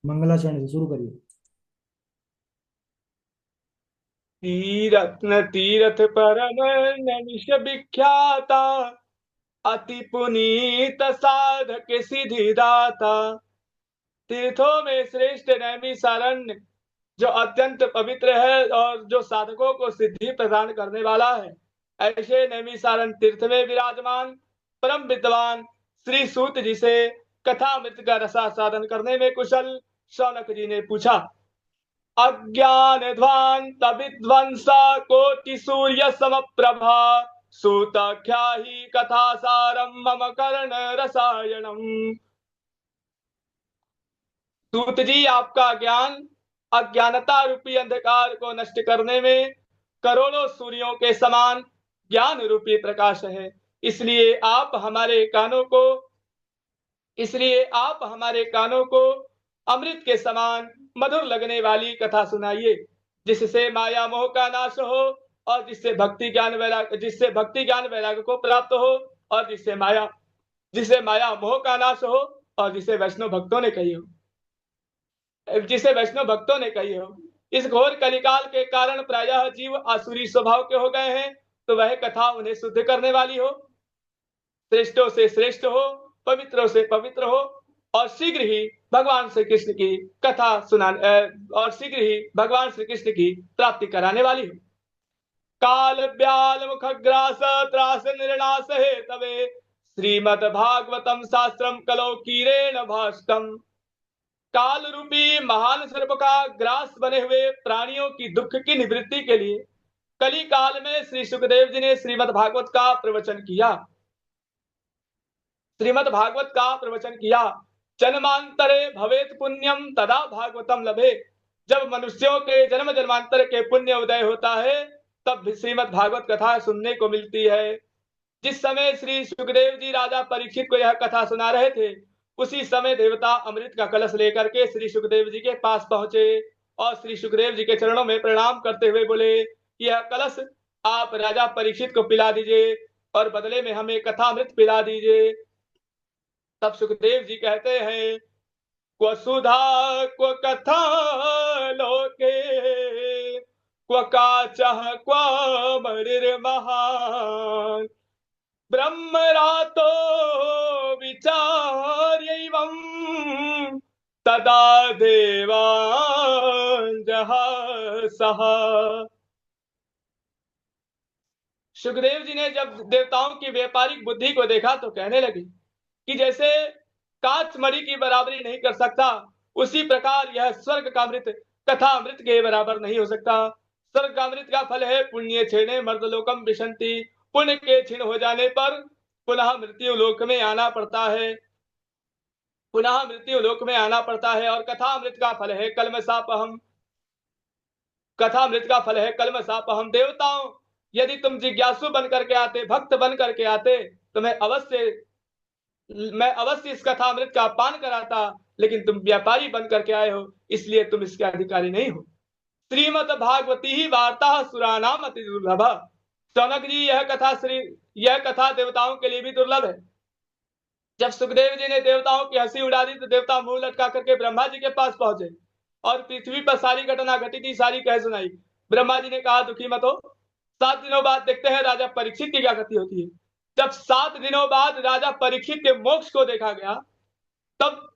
मंगलाचरण से शुरू करिए। तीरत्न तीरथ परम नमिष विख्याता, अति पुनीत साधक सिद्धि दाता। तीर्थों में श्रेष्ठ नैमिषारण्य जो अत्यंत पवित्र है और जो साधकों को सिद्धि प्रदान करने वाला है, ऐसे नैमिषारण्य तीर्थ में विराजमान परम विद्वान श्री सूत जी से कथामृत का रसास्वादन करने में कुशल शौनक जी ने पूछा। अज्ञान ध्वांत विध्वंस कोटि सूर्य समप्रभा, सूतख्या ही कथा सारम मम कर्ण रसायनम। सूत जी, आपका ज्ञान अज्ञानता रूपी अंधकार को नष्ट करने में करोड़ों सूर्यों के समान ज्ञान रूपी प्रकाश है। इसलिए आप हमारे कानों को इसलिए आप हमारे कानों को अमृत के समान मधुर लगने वाली कथा सुनाइए, जिससे माया मोह का नाश हो और जिससे भक्ति ज्ञान वैराग्य को प्राप्त हो, और जिससे माया मोह का नाश हो, और जिसे वैष्णव भक्तों ने कही हो। इस घोर कलिकाल के कारण प्रायः जीव आसुरी स्वभाव के हो गए हैं, तो वह कथा उन्हें शुद्ध करने वाली हो, श्रेष्ठों से श्रेष्ठ हो, पवित्रों से पवित्र हो, और शीघ्र ही भगवान श्री कृष्ण की कथा सुना और शीघ्र ही भगवान श्री कृष्ण की प्राप्ति कराने वाली हो। काल ब्याल मुखग्रास त्रास निर्णास हे तवे, श्रीमद भागवतम शास्त्रम कलो कीरेण भाष्टम। काल रूपी महान सर्प का ग्रास बने हुए प्राणियों की दुख की निवृत्ति के लिए कली काल में श्री सुखदेव जी ने श्रीमद भागवत का प्रवचन किया। जन्मांतरे भवेत पुण्यम तदा भागवतम लभे। जब मनुष्यों के जन्म जन्मांतर के पुण्य उदय होता है, तब श्रीमद भागवत कथा सुनने को मिलती है। जिस समय श्री सुखदेव जी राजा परीक्षित को यह कथा सुना रहे थे, उसी समय देवता अमृत का कलश लेकर के श्री सुखदेव जी के पास पहुंचे और श्री सुखदेव जी के चरणों में प्रणाम करते हुए बोले, यह कलश आप राजा परीक्षित को पिला दीजिए और बदले में हमें कथा अमृत पिला दीजिए। तब सुखदेव जी कहते हैं, क्व सुधा क्व कथा लोके, क्व काचः क्व महान, ब्रह्म रातो विचार्यैवं, तदा देवान् जहासः। सुखदेव जी ने जब देवताओं की व्यापारिक बुद्धि को देखा तो कहने लगे कि जैसे कांच मणि की बराबरी नहीं कर सकता, उसी प्रकार यह स्वर्ग का अमृत कथा अमृत के बराबर नहीं हो सकता। स्वर्ग का अमृत का फल है पुण्य क्षीणे मर्दलोकम विशंति। पुण्य के क्षीण हो जाने पर पुनः मृत्यु लोक में आना पड़ता है और कथा अमृत का फल है कलमशापहम। देवताओं, यदि तुम जिज्ञासु बन करके आते, भक्त बन करके आते, तो मैं अवश्य इस कथा अमृत का पान कराता, लेकिन तुम व्यापारी बन करके आए हो, इसलिए तुम इसके अधिकारी नहीं हो। श्रीमद भागवती ही वार्ता सुरानाम अति दुर्लभ। शौनक जी, यह कथा देवताओं के लिए भी दुर्लभ है। जब सुखदेव जी ने देवताओं की हंसी उड़ा दी, तो देवता मुंह लटका करके ब्रह्मा जी के पास पहुंचे और पृथ्वी पर सारी घटना घटी थी सारी कह सुनाई। ब्रह्मा जी ने कहा, दुखी मत हो, 7 दिनों बाद देखते हैं राजा परीक्षित की क्या गति होती है। जब 7 दिनों बाद राजा परीक्षित के मोक्ष को देखा गया, तब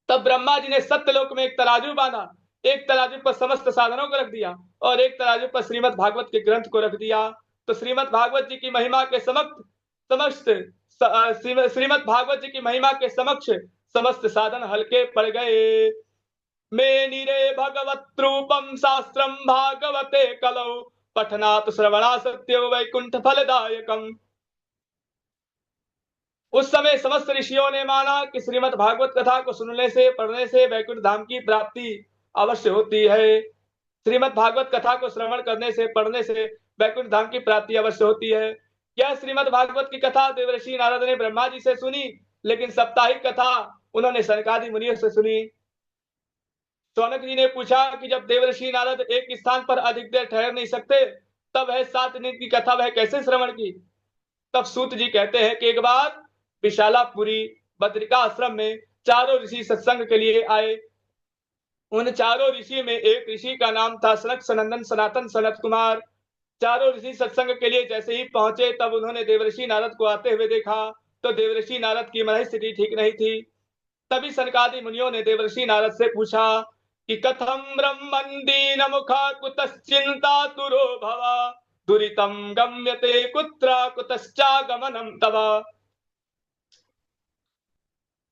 तब ब्रह्मा जी ने सत्यलोक में एक तराजू बांधा। एक तराजू पर समस्त साधनों को रख दिया और एक तराजू पर श्रीमद भागवत के ग्रंथ को रख दिया। तो श्रीमद भागवत जी की महिमा के समक्ष समस्त साधन हल्के पड़ गए। मे निरे भगवत रूपम शास्त्रम भागवते कलौ, पठनात् श्रवणा सत्यो वैकुंठ फलदायकम। उस समय समस्त ऋषियों ने माना कि श्रीमद भागवत कथा को सुनने से पढ़ने से वैकुंठ धाम की प्राप्ति अवश्य होती है। श्रीमद भागवत कथा को श्रवण करने से पढ़ने से वैकुंठ धाम की प्राप्ति अवश्य होती है। यह श्रीमद भागवत की कथा देवर्षि नारद ने ब्रह्मा जी से सुनी, लेकिन साप्ताहिक कथा उन्होंने सनकादि मुनियों से सुनी। शौनक जी ने पूछा कि जब देवर्षि नारद एक स्थान पर अधिक देर ठहर नहीं सकते, तब वह 7 दिन की कथा वह कैसे श्रवण की। तब सूत जी कहते हैं कि एक बार विशालापुरी बद्रिका आश्रम में चारों ऋषि सत्संग के लिए आए। उन चारों ऋषि में एक ऋषि का नाम था सनक सनंदन सनातन सनत कुमार। चारों ऋषि सत्संग के लिए जैसे ही पहुंचे तब उन्होंने देवर्षि नारद को आते हुए देखा तो देवर्षि नारद की मन स्थिति ठीक नहीं थी। तभी सनकादि मुनियों ने देवर्षि नारद से पूछा कि कथम ब्रह्मन् दीन मुखा कुतश्चिंता तुरो भवा दुरितम गम्यते कुत्र कुतश्चागमनम तव।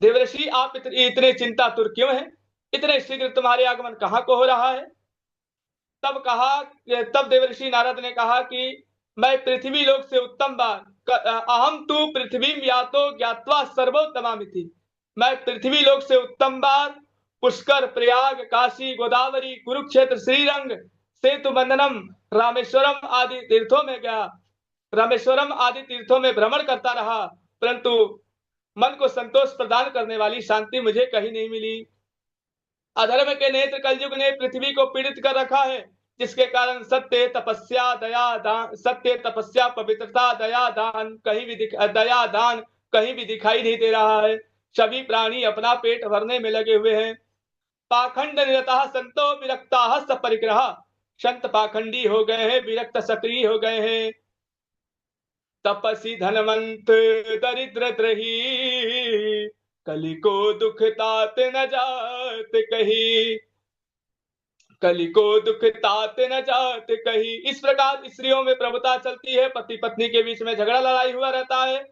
देवर्षि आप इतने चिंतातुर क्यों हैं? इतने शीघ्र तुम्हारे आगमन कहाँ को हो रहा है? तब देवर्षि नारद ने कहा कि मैं पृथ्वी लोक से उत्तम बार अहम तु पृथ्वी यातो ज्ञात्वा सर्वोत्तमामिति। मैं पृथ्वी लोक से उत्तम बार पुष्कर प्रयाग काशी गोदावरी कुरुक्षेत्र श्रीरंग सेतु बंधनम रामेश्वरम आदि तीर्थों में गया, रामेश्वरम आदि तीर्थों में भ्रमण करता रहा, परंतु मन को संतोष प्रदान करने वाली शांति मुझे कहीं नहीं मिली। अधर्म के नेत्र कलयुग ने पृथ्वी को पीड़ित कर रखा है, जिसके कारण सत्य तपस्या दया दान, सत्य तपस्या पवित्रता दया दान कहीं भी दिखाई नहीं दे रहा है। सभी प्राणी अपना पेट भरने में लगे हुए हैं। पाखंड निरता संतो विरक्ता सपरिग्रह। संत पाखंडी हो गए हैं, विरक्त सक्रिय हो गए हैं। तपसी धनवंत दरिद्र त्रही कली को दुख तात न जात कही, कली को दुख तात न जात कही। इस प्रकार स्त्रियों में प्रभुता चलती है, पति पत्नी के बीच में झगड़ा लड़ाई हुआ रहता है,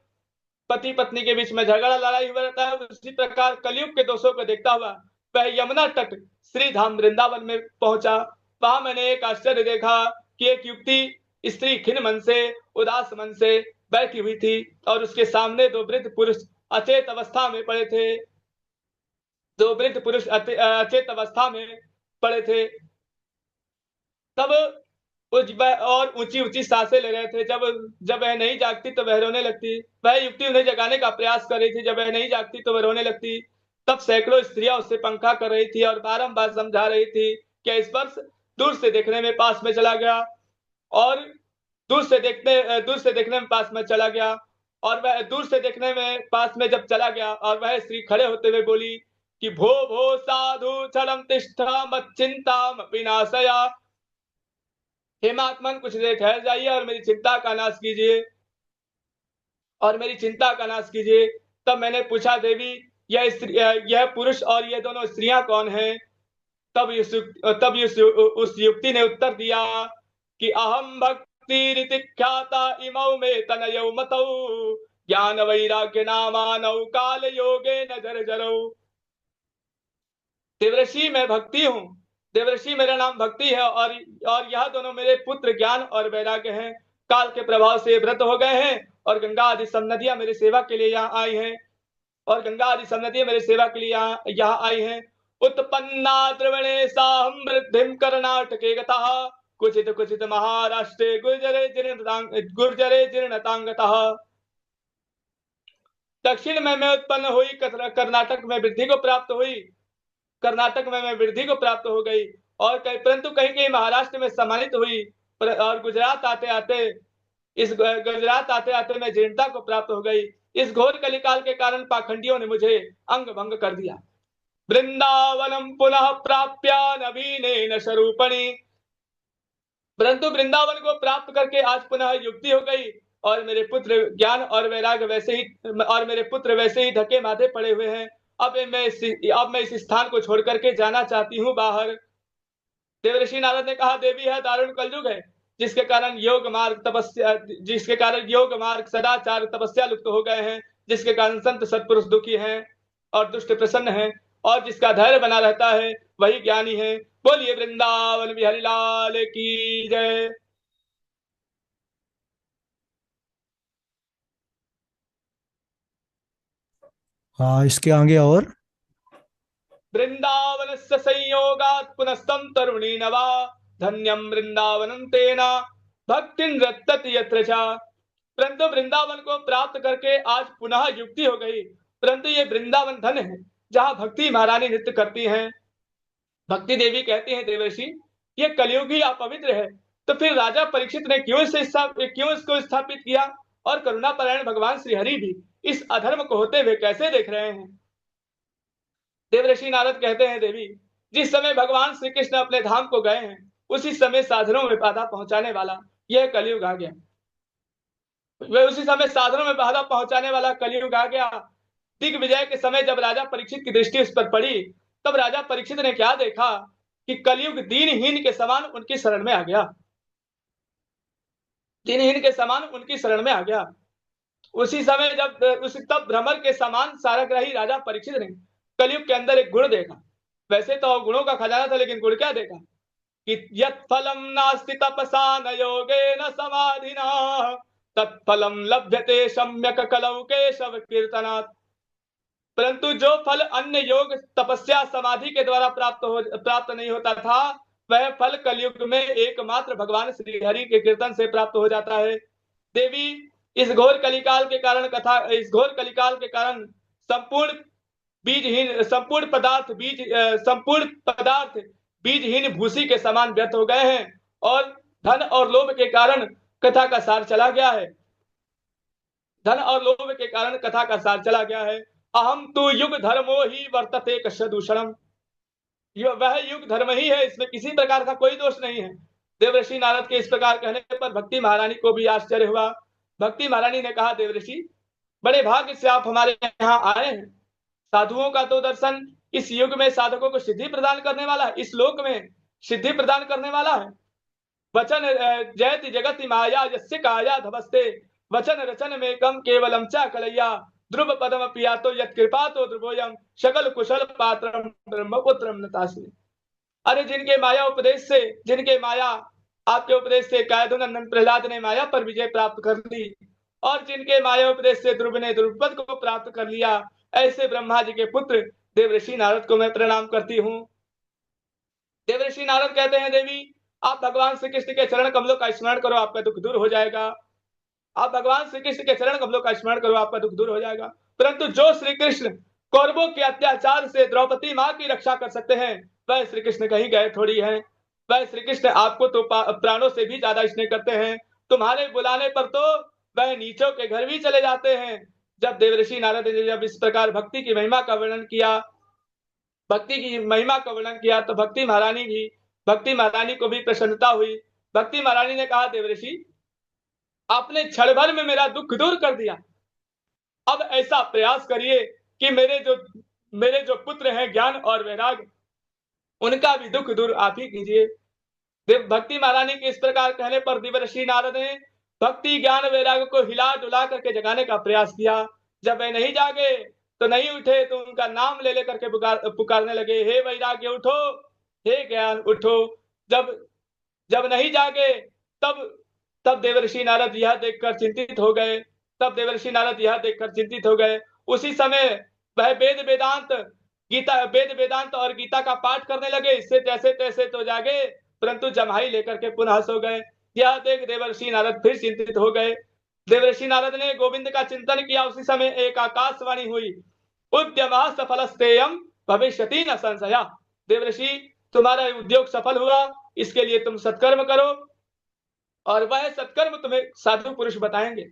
पति पत्नी के बीच में झगड़ा लड़ाई हुआ रहता है। उसी प्रकार कलयुग के दोषों को देखता हुआ वह यमुना तट श्री धाम वृंदावन में पहुंचा। वहां मैंने एक आश्चर्य देखा कि एक युक्ति स्त्री खिन्न मन से उदास मन से बैठी हुई थी और उसके सामने दो वृद्ध पुरुष अचेत अवस्था में पड़े थे। दो वृद्ध पुरुष अचेत अवस्था में पड़े थे। तब और ऊंची ऊंची सांसें ले रहे थे। जब वह नहीं जागती तो वह रोने लगती। वह युक्ति उन्हें जगाने का प्रयास कर रही थी, जब वह नहीं जागती तो वह रोने लगती। तब सैकड़ों स्त्रियां उससे पंखा कर रही थी और बारंबार समझा रही थी कि स्पर्श दूर से देखने में पास में चला गया और दूर से देखने में पास में चला गया और वह दूर से देखने में पास में जब चला गया और वह स्त्री खड़े होते हुए बोली कि भो भो साधु छलम तिष्ठा मत चिंता विनाशया। हे महात्मन, कुछ देर ठहर जाइए और मेरी चिंता का नाश कीजिए, और मेरी चिंता का नाश कीजिए। तब मैंने पूछा, देवी यह पुरुष और ये दोनों स्त्रियां कौन हैं? तब उस युक्ति ने उत्तर दिया कि अहम भक्ति रीति ख्याता इमौ में तनयौ मतौ ज्ञान वैराग्य नामानौ काल योगे न जर्जरौ। देवर्षि मैं भक्ति हूँ, देवर्षि मेरा नाम भक्ति है और यह दोनों मेरे पुत्र ज्ञान और वैराग्य हैं। काल के प्रभाव से व्रत हो गए हैं और गंगा आदि सब नदियां मेरे सेवा के लिए यहाँ आई हैं, और गंगा आदि सब नदियां मेरे सेवा के लिए यहाँ आई हैं। उत्पन्ना द्रवणे साहम वृद्धिम कर्नाटके गतः कुचित कुचित महाराष्ट्रे गुर्जरे जीर्णतांगतः। दक्षिण में मैं उत्पन्न हुई, कर्नाटक में वृद्धि को प्राप्त हुई, कर्नाटक में मैं वृद्धि को प्राप्त हो गई और परंतु कहीं कहीं महाराष्ट्र में सम्मानित हुई और गुजरात आते आते मैं जीर्णता को प्राप्त हो गई। इस घोर कलिकाल के कारण पाखंडियों ने मुझे अंग भंग कर दिया। वृंदावनम पुनः प्राप्या नवीनेन स्वरूपणी। परंतु वृंदावन को प्राप्त करके आज पुनः युक्ति हो गई और मेरे पुत्र ज्ञान और वैराग्य वैसे ही धक्के माथे पड़े हुए हैं। अब मैं इस स्थान को छोड़ करके जाना चाहती हूँ बाहर। देवर्षि नारद ने कहा, देवी है दारुण कलयुग है, जिसके कारण योग मार्ग सदाचार तपस्या लुप्त हो गए हैं, जिसके कारण संत सत्पुरुष दुखी हैं और दुष्ट प्रसन्न हैं, और जिसका धैर्य बना रहता है वही ज्ञानी है। बोलिए वृंदावन बिहारी लाल की जय। हाँ, इसके आगे और वृंदावन से संयोगात पुनस्तम तरुणी नवा धन्यम वृंदावनम तेना भक्ति रत्तति यत्र चा। परंतु वृंदावन को प्राप्त करके आज पुनः युक्ति हो गई, परंतु ये वृंदावन धन है जहाँ भक्ति महारानी नृत्य करती हैं। भक्ति देवी कहती हैं, देवर्षि ये कलयुगी अपवित्र है, तो फिर राजा परीक्षित ने क्यों इसको स्थापित किया, और करुणा परायण भगवान श्री हरि भी इस अधर्म को होते हुए कैसे देख रहे हैं। देवर्षि नारद कहते हैं, देवी जिस समय भगवान श्री कृष्ण अपने धाम को गए हैं, उसी समय साधनों में बाधा पहुंचाने वाला यह कलयुग आ गया। वह उसी समय साधनों में बाधा पहुंचाने वाला कलयुग आ गया। दिग्विजय के समय जब राजा परीक्षित की दृष्टि उस पर पड़ी, तब राजा परीक्षित ने क्या देखा कि कलयुग दीनहीन के समान उनकी शरण में आ गया। दीनहीन के समान उनकी शरण में आ गया। उसी समय जब तब भ्रमर के समान सारग्राही राजा परीक्षित ने कलयुग के अंदर एक गुण देखा। वैसे तो गुणों का खजाना था, लेकिन गुण क्या देखा कि यत् फलम नास्ति तपसा न योगेन समाधिना तत्फलम लभ्यते सम्यक कलौ केशव कीर्तनात्। परंतु जो फल अन्य योग तपस्या समाधि के द्वारा प्राप्त नहीं होता था, वह फल कलयुग में एकमात्र भगवान श्री हरि के कीर्तन से प्राप्त हो जाता है। देवी, इस घोर कलिकाल के कारण संपूर्ण संपूर्ण पदार्थ बीजहीन भूसी के समान व्यर्थ हो गए हैं, और धन और लोभ के कारण कथा का सार चला गया है। धन और लोभ के कारण कथा का सार चला गया है। अहम तो युग धर्मो ही वर्तते कश्यदूषणम। वह युग धर्म ही है, इसमें किसी प्रकार का कोई दोष नहीं है। देवर्षि नारद के इस प्रकार कहने पर भक्ति महारानी को भी आश्चर्य हुआ। भक्ति महारानी ने कहा, देवर्षि, बड़े भाग्य से आप हमारे यहाँ आए हैं। साधुओं का तो दर्शन इस युग में साधकों को सिद्धि प्रदान करने वाला है, इस लोक में सिद्धि प्रदान करने वाला है। वचन जयति जगति माया यस्य काया धवस्ते वचन रचन में कम केवलम च कलैया ध्रुव पदम पिया तो यत कृपा तो ध्रुवोयम शकल कुशल पात्रम ब्रह्मपुत्रम नतास्मि। अरे जिनके माया आपके उपदेश से कायधुनंदन प्रहलाद ने माया पर विजय प्राप्त कर ली, और जिनके माया उपदेश से ध्रुव ने ध्रुव पद को प्राप्त कर लिया, ऐसे ब्रह्मा जी के पुत्र देवर्षि नारद को मैं प्रणाम करती हूँ। देवर्षि नारद कहते हैं, देवी, आप भगवान श्री कृष्ण के चरण कमलों का स्मरण करो, आपका दुख दूर हो जाएगा। आप भगवान श्री कृष्ण के चरण कमलों का स्मरण करो, आपका दुख दूर हो जाएगा। परंतु जो श्री कृष्ण कौरवों के अत्याचार से द्रौपदी माँ की रक्षा कर सकते हैं, वह श्री कृष्ण कहीं गए थोड़ी हैं। वह श्री कृष्ण आपको तो प्राणों से भी ज्यादा स्नेह करते हैं। तुम्हारे बुलाने पर तो वह नीचों के घर भी चले जाते हैं। जब देवर्षि नारद ने जब इस प्रकार भक्ति की महिमा का वर्णन किया, तो भक्ति महारानी को भी प्रसन्नता हुई। भक्ति महारानी ने कहा, देवर्षि, आपने क्षण भर में मेरा दुख दूर कर दिया। अब ऐसा प्रयास करिए कि मेरे जो पुत्र हैं ज्ञान और वैराग, उनका भी दुख दूर आप ही कीजिए। भक्ति महारानी के इस प्रकार कहने पर देवर्षि नारद ने भक्ति ज्ञान वैराग को हिला डुला करके जगाने का प्रयास किया। जब वे नहीं जागे तो नहीं उठे, तो उनका नाम ले लेकर के पुकारने लगे, हे वैराग्य उठो, हे ज्ञान उठो। जब जब नहीं जागे, तब देवर्षि नारद यह देखकर चिंतित हो गए। उसी समय वह वेद वेदांत और गीता का पाठ करने लगे। इससे जैसे तैसे तो जागे, परंतु जम्हाई लेकर के पुनः सो गए। यह देख देवर्षि नारद फिर चिंतित हो गए। देवर्षि नारद ने गोविंद का चिंतन किया। उसी समय एक आकाशवाणी हुई, उद्यमः सफलस्तेयं भविष्यति न संशय। देवर्षि, तुम्हारा उद्योग सफल हुआ, इसके लिए तुम सत्कर्म करो, और वह सत्कर्म तुम्हें साधु पुरुष बताएंगे।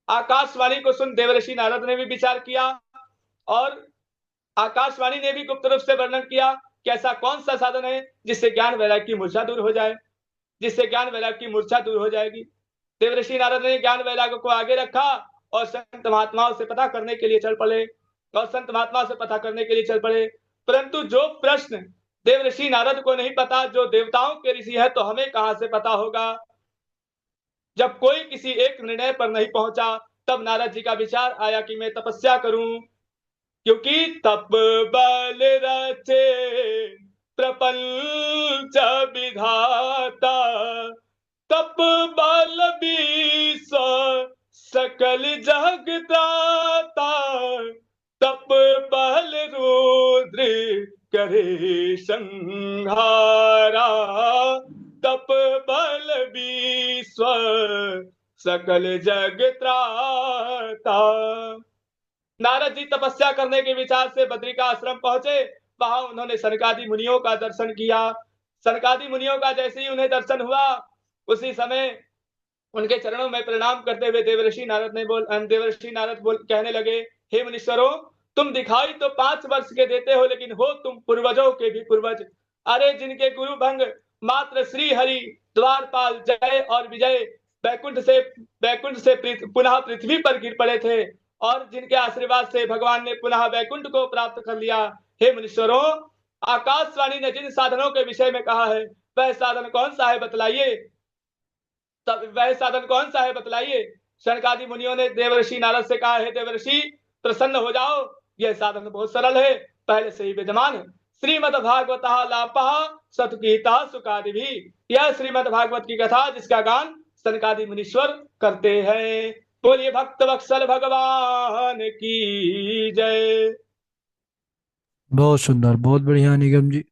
आकाशवाणी को सुन देवर्षि नारद ने भी विचार किया, और आकाशवाणी ने भी गुप्त रूप से वर्णन किया कि ऐसा कौन सा साधन है जिससे ज्ञान वैराग्य की मूर्छा दूर हो जाएगी। देवर्षि नारद ने ज्ञान वैराग्य को आगे रखा और संत महात्माओं से पता करने के लिए चल पड़े। परंतु जो प्रश्न देवर्षि नारद को नहीं पता, जो देवताओं के ऋषि है, तो हमें कहां से पता होगा। जब कोई किसी एक निर्णय पर नहीं पहुंचा, तब नारद जी का विचार आया कि मैं तपस्या करूं, क्योंकि तप बल रचे प्रपंच विधाता, तप बल बीस सकल जग त्राता, तप बल रुद्र करे संहारा, तप बल विश्व सकल जग त्राता। नारद जी तपस्या करने के विचार से बद्रिका आश्रम पहुंचे। वहां उन्होंने सनकादि मुनियों का दर्शन किया। सनकादि मुनियों का जैसे ही उन्हें दर्शन हुआ, उसी समय उनके चरणों में प्रणाम करते हुए देवर्षि नारद कहने लगे, हे मुनीश्वरों, तुम दिखाई तो 5 वर्ष के देते हो, लेकिन हो तुम पूर्वजों के भी पूर्वज। अरे जिनके गुरु भंग मात्र श्री हरि, द्वारपाल जय और विजय वैकुंठ से पुनः पृथ्वी पर गिर पड़े थे, और जिनके आशीर्वाद से भगवान ने पुनः वैकुंठ को प्राप्त कर लिया। हे मुनीश्वरों, आकाशवाणी ने जिन साधनों के विषय में कहा है, वह साधन कौन सा है बतलाइए। तब वह साधन कौन सा है बतलाइए। शनकादि मुनियों ने देवर्षि नारद से कहा है, देवर्षि प्रसन्न हो जाओ, यह साधन बहुत सरल है, पहले से ही विद्यमान है। श्रीमद भागवत लापः सतुकीता सुकादि भी, यह श्रीमद भागवत की कथा जिसका गान सनकादि मुनीश्वर करते हैं। बोलिए भक्त वत्सल भगवान की जय। बहुत सुंदर, बहुत बढ़िया निगम जी।